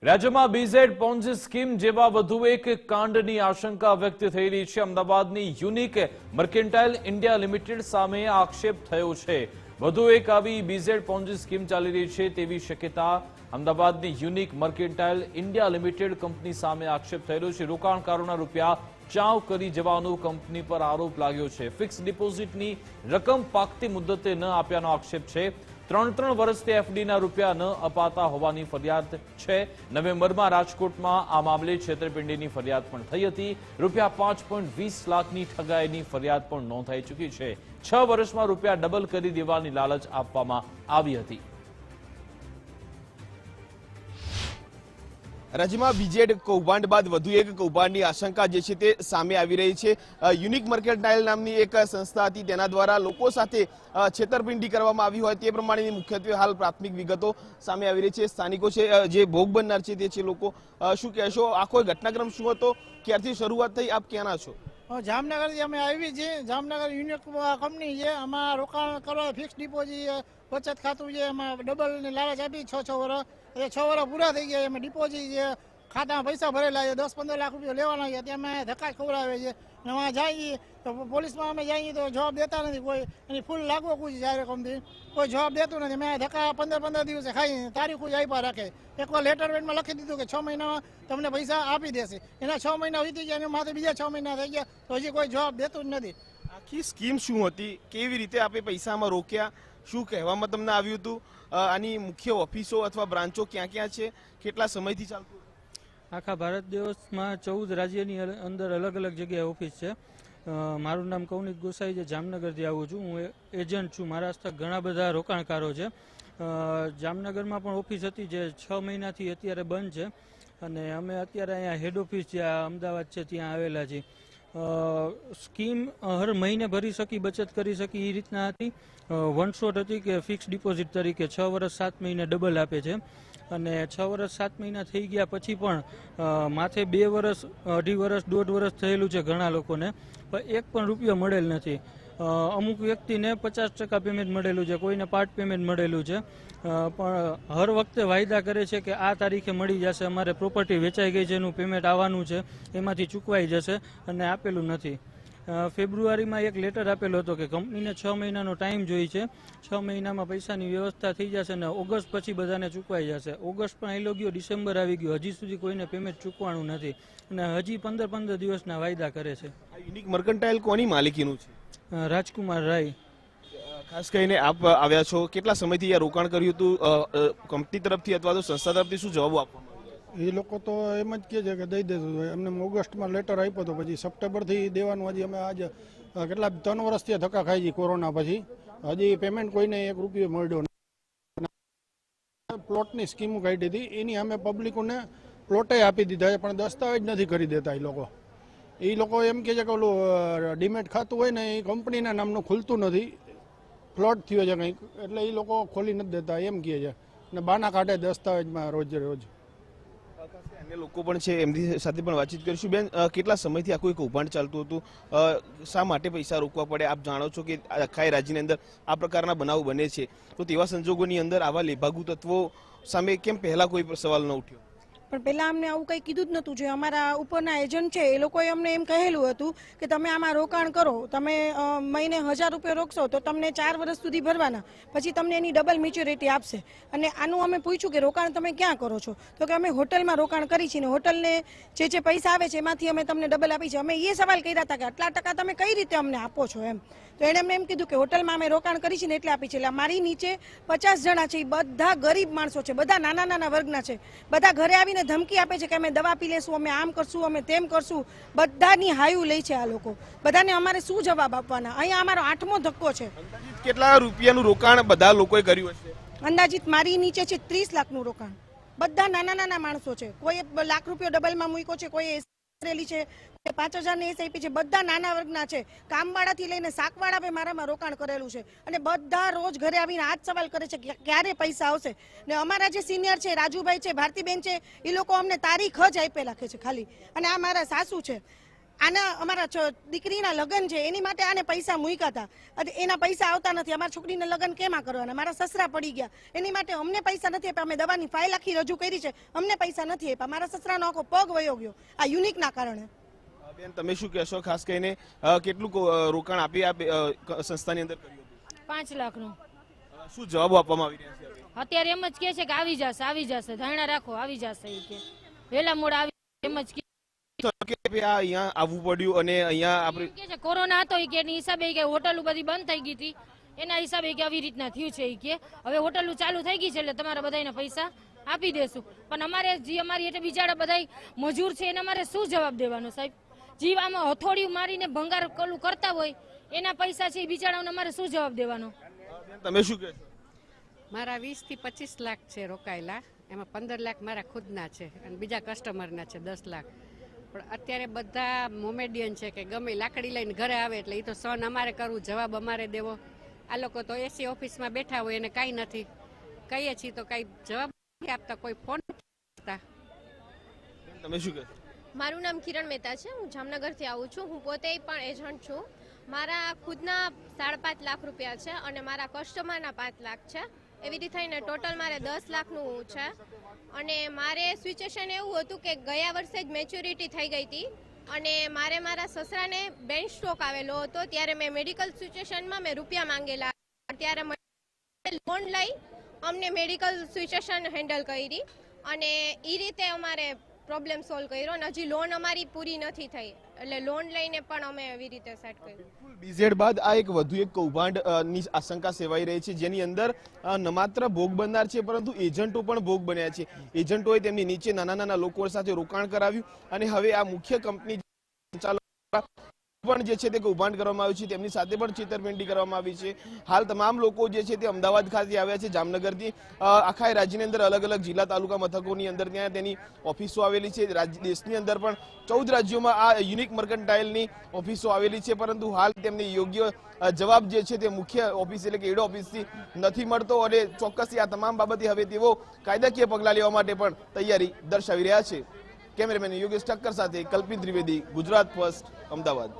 રાજ્યમાં BZ Ponzi scheme જેવા વધુ એક કાંડની આશંકા વ્યક્ત થઈ રહી છે। અમદાવાદની યુનિક મર્કેન્ટાઇલ ઇન્ડિયા લિમિટેડ સામે આક્ષેપ થયો છે। વધુ એક આવી બીઝેડ પોન્જી સ્કીમ ચાલી રહી છે તેવી શક્યતા અમદાવાદની unique mercantile India limited company સામે આક્ષેપ થયેલો છે। રોકાણકારોના રૂપિયા ચાવ કરી જવાનો કંપની પર આરોપ લાગ્યો છે। ફિક્સ ડિપોઝિટની રકમ પાકતી મુદ્દતે ન આપ્યાનો આક્ષેપ છે। 3 વર્ષથી એફડીના રૂપિયા ન અપાતા હોવાની ફરિયાદ છે। નવેમ્બરમાં રાજકોટમાં આ મામલે છેતરપિંડીની ફરિયાદ પણ થઈ હતી। રૂપિયા 5.20 લાખની ઠગાઈની ફરિયાદ પણ નોંધાઈ ચૂકી છે। 6 વર્ષમાં રૂપિયા ડબલ કરી દેવાની લાલચ આપવામાં આવી હતી। રાજ્યમાં બીજેડ કૌભાંડ બાદ વધુ એક કૌભાંડની આશંકા જે છે તે સામે આવી રહી છે। યુનિક મર્કેન્ટાઇલ નામની એક સંસ્થા હતી, તેના દ્વારા લોકો સાથે છેતરપિંડી કરવામાં આવી હોય તે પ્રમાણેની મુખ્યત્વે હાલ પ્રાથમિક વિગતો સામે આવી રહી છે। સ્થાનિકો છે જે ભોગ બનનાર છે તે છે લોકો, શું કહેશો? આખો ઘટનાક્રમ શું હતો, ક્યારથી શરૂઆત થઈ, આપ ક્યાંના છો? જામનગરથી અમે આવી છીએ। જામનગર યુનિક કંપની છે, આમાં રોકાણ કરવા ફિક્સ ડિપોઝિટ બચત ખાતું છે, એમાં ડબલની લાલચ આપી 6 વર્ષ, 6 વર્ષ પૂરા થઈ ગયા। એમાં ડિપોઝિટ છે, ખાતામાં પૈસા ભરેલા છે, 10-15 લાખ રૂપિયા લેવાના છે, ત્યાં અમે ધક્કા ખવડાવે છે। અને વहाँ જઈએ તો પોલીસમાં અમે જઈએ તો જવાબ દેતા નથી કોઈ, એની ફૂલ લાગવો કુછ જાય રકમથી કોઈ જવાબ દેતું નથી। મેં ધક્કા 15 દિવસે ખાઈ તારીખો જ આપ્યા રાખે। એકવાર લેટર પેડમાં લખી દીધું કે 6 મહિનામાં તમને પૈસા આપી દેશે, એના 6 મહિના વીતી ગયા, એના માથે બીજા 6 મહિના થઈ ગયા તો હજી કોઈ જવાબ દેતું જ નથી। આખી સ્કીમ શું હતી, કેવી રીતે આપે પૈસામાં રોક્યા, શું કહેવામાં તમને આવ્યું હતું, આની મુખ્ય ઓફિસો અથવા બ્રાન્ચો ક્યાં ક્યાં છે, કેટલા સમયથી ચાલતું? આખા ભારત દેશમાં 14 રાજ્યની અંદર અલગ અલગ જગ્યાએ ઓફિસ છે। મારું નામ કૌનિક ગોસાઈ છે, જામનગરથી આવું છું, હું એજન્ટ છું। મારા હસ્તક ઘણા બધા રોકાણકારો છે। જામનગરમાં પણ ઓફિસ હતી જે 6 મહિનાથી અત્યારે બંધ છે, અને અમે અત્યારે અહીંયા હેડ ઓફિસ જ્યાં અમદાવાદ છે ત્યાં આવેલા છીએ। સ્કીમ હર મહિને ભરી શકી, બચત કરી શકી એ રીતના હતી। વન શોટ હતી કે ફિક્સ ડિપોઝિટ તરીકે 6 વર્ષ 7 મહિને ડબલ આપે છે, અને 6 વર્ષ 7 મહિના થઈ ગયા પછી પણ માથે 2 વર્ષ, 2.5 વર્ષ, 1.5 વર્ષ થયેલું છે ઘણા લોકોને, પણ એક પણ રૂપિયો મળેલ નથી। અમુક વ્યક્તિને 50% પેમેન્ટ મળેલું છે, કોઈને પાર્ટ પેમેન્ટ મળેલું છે, પણ હર વખતે વાયદા કરે છે કે આ તારીખે મળી જશે, અમારે પ્રોપર્ટી વેચાઈ ગઈ છે, એનું પેમેન્ટ આવવાનું છે, એમાંથી ચૂકવાઈ જશે, અને આપેલું નથી। ફેબ્રુઆરીમાં એક લેટર આપેલો હતો કે કંપનીને 6 મહિનાનો ટાઈમ જોઈએ છે, 6 મહિનામાં પૈસાની વ્યવસ્થા થઈ જશે અને ઓગસ્ટ પછી બધાને ચૂકવાઈ જશે। ઓગસ્ટ પણ આવેલો ગયો, ડિસેમ્બર આવી ગયો, હજી સુધી કોઈને પેમેન્ટ ચૂકવાનું નથી, અને હજી 15 દિવસના વાયદા કરે છે। યુનિક મર્કેન્ટાઇલ કોની માલિકીનું છે? રાજકુમાર રાય। ખાસ કરીને આપ આવ્યા છો, કેટલા સમયથી આ રોકાણ કર્યું હતું, કંપની તરફથી અથવા તો સંસ્થા તરફથી શું જવાબ આપવામાં? એ લોકો તો એમ જ કહે છે કે દઈ દેશું, એમને ઓગસ્ટમાં લેટર આપ્યો હતો, પછી સપ્ટેમ્બરથી દેવાનું। હજી અમે આજે કેટલા 3 વર્ષથી ધક્કા ખાઈ છીએ કોરોના પછી, હજી પેમેન્ટ કોઈને 1 રૂપિયો મળ્યો નથી। પ્લોટની સ્કીમ કાઢી હતી, એની અમે પબ્લિકોને પ્લોટે આપી દીધા છે, પણ દસ્તાવેજ નથી કરી દેતા એ લોકો એમ કહે છે કે ઓલું ડીમેટ ખાતું હોય ને એ કંપનીના નામનું ખુલતું નથી, ફ્લોટ થયો છે કંઈક, એટલે એ લોકો ખોલી નથી દેતા એમ કહે છે, ને બાના કાઢે દસ્તાવેજમાં રોજ રોજ। અન્ય લોકો પણ છે, એમની સાથે પણ વાતચીત કરીશું। બેન, કેટલા સમયથી આખું કૌભાંડ ચાલતું હતું, શા માટે પૈસા રોકવા પડે? આપ જાણો છો કે આખા રાજ્યની અંદર આ પ્રકારના બનાવો બને છે, તો તેવા સંજોગોની અંદર આવા લેભાગુ તત્વો સામે કેમ પહેલા કોઈ સવાલ ન ઉઠ્યો? પણ પહેલાં અમને આવું કંઈ કીધું જ નહોતું। જે અમારા ઉપરના એજન્ટ છે એ લોકોએ અમને એમ કહેલું હતું કે તમે આમાં રોકાણ કરો, તમે મહિને 1000 રૂપિયા રોકશો તો તમને 4 વર્ષ સુધી ભરવાના, પછી તમને એની ડબલ મેચ્યોરિટી આપશે। અને આનું અમે પૂછ્યું કે રોકાણ તમે ક્યાં કરો છો, તો કે અમે હોટલમાં રોકાણ કરી છીએ, ને હોટલને જે પૈસા આવે છે એમાંથી અમે તમને ડબલ આપી છે। અમે એ સવાલ કર્યા હતા કે આટલા ટકા તમે કઈ રીતે અમને આપો છો એમ, તો એણે અમને એમ કીધું કે હોટલમાં અમે રોકાણ કરી છે ને એટલે આપી છે। એટલે મારી નીચે 50 જણા છે, એ બધા ગરીબ માણસો છે, બધા નાના વર્ગના છે, બધા ઘરે આવીને ધમકી આપે છે કે અમે દવા પી લેશું, અમે આમ કરશું, અમે તેમ કરશું, બધાની હાયું લે છે આ લોકો। બધાને અમારે શું જવાબ આપવાના? અહીંયા અમારો 8મો ધક્કો છે। કેટલા રૂપિયાનું રોકાણ બધા લોકોએ કર્યું હશે? અંદાજિત મારી નીચે છે 30 લાખનું રોકાણ, બધા નાના માણસો છે, કોઈ ₹1 લાખ ડબલમાં મૂક્યો છે, કોઈ છે, 5000 ની એસઆઈપી છે, બધા નાના વર્ગના છે, કામવાળાથી લઈને શાકવાળા પે મારામાં રોકાણ કરેલું છે, અને બધા રોજ ઘરે આવીને આ જ સવાલ કરે છે કે ક્યારે પૈસા આવશે। ને અમારા જે સિનિયર છે, રાજુભાઈ છે, ભારતીબેન છે, એ લોકો અમને તારીખ જ આપી રાખે છે ખાલી। અને આ મારા સાસુ છે, આના અમારા દીકરીના લગ્ન છે એની માટે આને પૈસા મૂક્યા હતા અને એના પૈસા આવતા નથી. અમારા છોકરીના લગ્ન કેમાં કરવાના? મારા સસરા પડી ગયા એની માટે અમને પૈસા નથી આપ્યા. અમે દવાની ફાઇલ આખી રજૂ કરી છે, અમને પૈસા નથી આપ્યા. મારા સસરાનો આખો પગ વયો ગયો આ યુનિકના કારણે. બેન તમે શું કહેશો? ખાસ કરીને કેટલું રોકાણ આપી આ સંસ્થાની અંદર કર્યું હતું? 5 લાખનું. શું જવાબો આપવામાં આવી રહ્યા છે? અત્યારે એમ જ કે છે કે આવી જશે ધારણા રાખો આવી જશે એ કે વહેલા મોડા આવી એમ જ કે અહીંયા આવવું પડ્યું અને અહીંયા આપણે કે છે કોરોના હતો કે એની હિસાબે કે હોટલો બધી બંધ થઈ ગઈ હતી એના હિસાબે કે આવી રીતના થયું છે કે હવે હોટલો ચાલુ થઈ ગઈ છે એટલે તમારા બધાના પૈસા આપી દેશું. પણ અમારે જે અમારી એટલે બિચારા બધા મજૂર છે એને અમારે શું જવાબ દેવાનો સાહેબ? જીવ આમાં હથોડિયું મારીને ભંગાર કલું કરતા હોય એના પૈસા છે એ બિચારાઓને અમારે શું જવાબ દેવાનો? તમે શું કહેશો? મારા 20 થી 25 લાખ છે રોકાયેલા, એમાં 15 લાખ મારા ખુદના છે અને બીજા કસ્ટમરના છે 10 લાખ. પણ અત્યારે બધા મોમેડિયન છે કે ગમે લાકડી લઈને ઘરે આવે એટલે એ તો સહન અમારે કરવું, જવાબ અમારે દેવો. આ લોકો તો એસી ઓફિસમાં બેઠા હોય એને કાંઈ નથી, કહીએ છીએ તો કાંઈ જવાબ નથી આપતા, કોઈ ફોન નથી કરતા. તમે શું કહેશો? મારું નામ કિરણ મહેતા છે, હું જામનગરથી આવું છું. હું પોતે પણ એજન્ટ છું. મારા ખુદના 5.5 લાખ રૂપિયા છે અને મારા કસ્ટમરના 5 લાખ છે. એવી રીતે થઈને ટોટલ મારે 10 લાખનું છે. અને મારે સિચ્યુએશન એવું હતું કે ગયા વર્ષે જ મેચ્યોરિટી થઈ ગઈ હતી અને મારે મારા સસરાને બેન સ્ટ્રોક આવેલો હતો. ત્યારે મેં મેડિકલ સિચ્યુએશનમાં મેં રૂપિયા માંગેલા, ત્યારે લોન લઈ અમને મેડિકલ સિચ્યુએશન હેન્ડલ કરી અને એ રીતે અમારે પ્રોબ્લેમ સોલ્વ કર્યો અને હજી લોન અમારી પૂરી નથી થઈ એટલે લોન લઈને પણ અમે એવી રીતે સેટ કર્યું. બીઝેડ બાદ આ એક વધુ એક કૌભાંડ ની આશંકા સેવાઈ રહી છે, જેની અંદર ન માત્ર ભોગ બનનાર છે પરંતુ એજન્ટો પણ ભોગ બન્યા છે. એજન્ટોએ તેમની નીચે નાના લોકો સાથે રોકાણ કરાવ્યું અને હવે આ મુખ્ય કંપની સંચાલક પણ જે છે તે કૌભાંડ કરવામાં આવ્યું છે, તેમની સાથે પણ છેતરપિંડી કરવામાં આવી છે. હાલ તમામ લોકો જે છે તે અમદાવાદ ખાતે આવ્યા છે જામનગરથી. આખા રાજ્યની અંદર અલગ અલગ જિલ્લા તાલુકા મથકોની અંદર ત્યાં તેની ઓફિસો આવેલી છે. દેશની અંદર પણ 14 રાજ્યોમાં આ યુનિક મર્કન્ટાઇલની ઓફિસો આવેલી છે, પરંતુ હાલ તેમને યોગ્ય જવાબ જે છે તે મુખ્ય ઓફિસ એટલે કે હેડ ઓફિસથી નથી મળતો અને ચોક્કસથી આ તમામ બાબતે હવે તેઓ કાયદાકીય પગલાં લેવા માટે પણ તૈયારી દર્શાવી રહ્યા છે. કેમેરામેન યોગેશ ઠક્કર સાથે કલ્પિત ત્રિવેદી, ગુજરાત ફર્સ્ટ, અમદાવાદ.